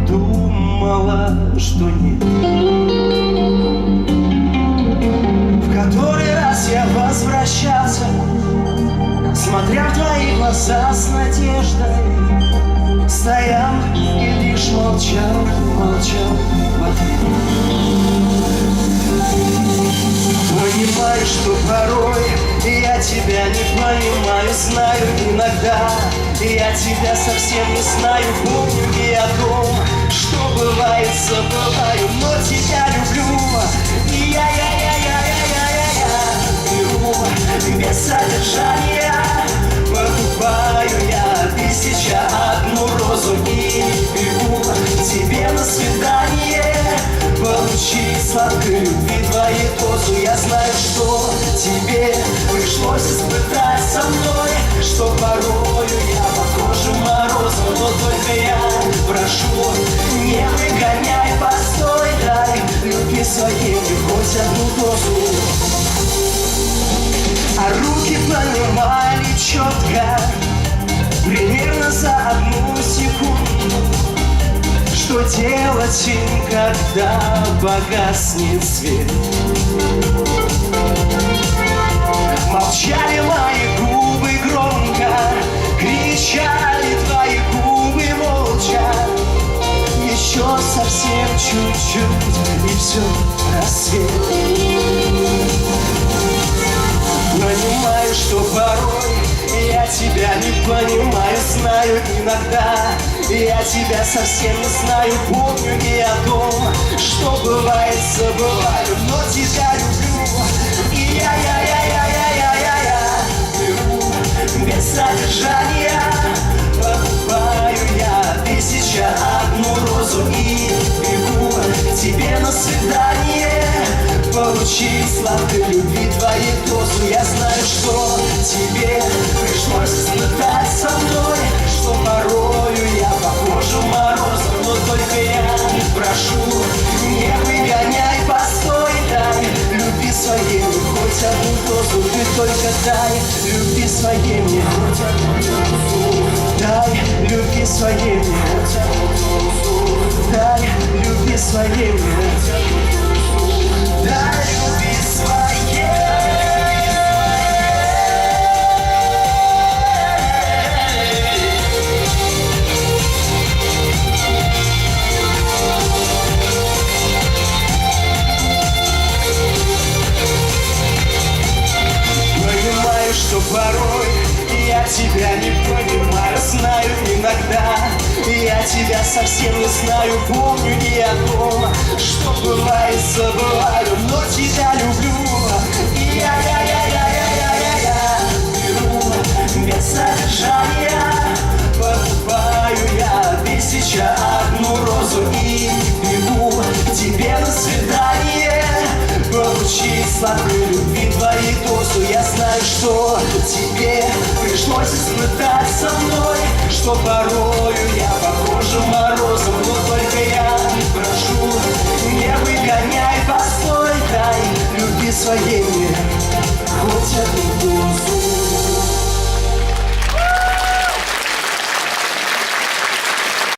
думала, что нет. В который раз я возвращался, смотря в твои глаза с надеждой, стоял и лишь молчал, молчал в ответ. Понимаю, что порой я тебя не понимаю, знаю иногда я тебя совсем не знаю, помню и о том, что бывает, забываю, но тебя люблю. И я беру без содержания, покупаю я 1001 розу и бегу тебе на свидание, получить сладкой любви твоей дозу. Я знаю, что тебе пришлось испытать со мной, что порою я похожу морозом, но только я прошу, не выгоняй, постой, дай любви своей хоть одну дозу. А руки понимали четко, примерно за 1 секунду, что делать им, когда погаснет свет. Молчали мои губы громко, кричали твои губы молча. Еще совсем чуть-чуть, и все, рассвет. Понимаю, что порой я тебя не понимаю, знаю иногда я тебя совсем не знаю, помню и о том, что бывает, забываю, но тебя люблю. И я беру без содержания, покупаю я 1001 розу и бегу тебе на свидание, получить сладкой любви твоей дозу. Я знаю, что тебе пришлось испытать со мной, что порою я похожу морозом, но только я прошу, не выгоняй, постой, дай любви своей хоть одну дозу. Ты только дай любви своей мне хоть одну дозу. Дай любви своей мне хоть одну дозу. Дай любви своей мне хоть одну дозу. Дай любви своей. Что порой я тебя не понимаю, знаю иногда я тебя совсем не знаю, помню и о том, что бывает, забываю, но тебя люблю. И я беру без содержания, покупаю я 1001 розу и бегу тебе на свидание, получить сладкой любви твоей дозу. Я знаю, что тебе пришлось испытать со мной, что порою я похожу морозом, но только я прошу, не выгоняй, постой, дай любви своей мне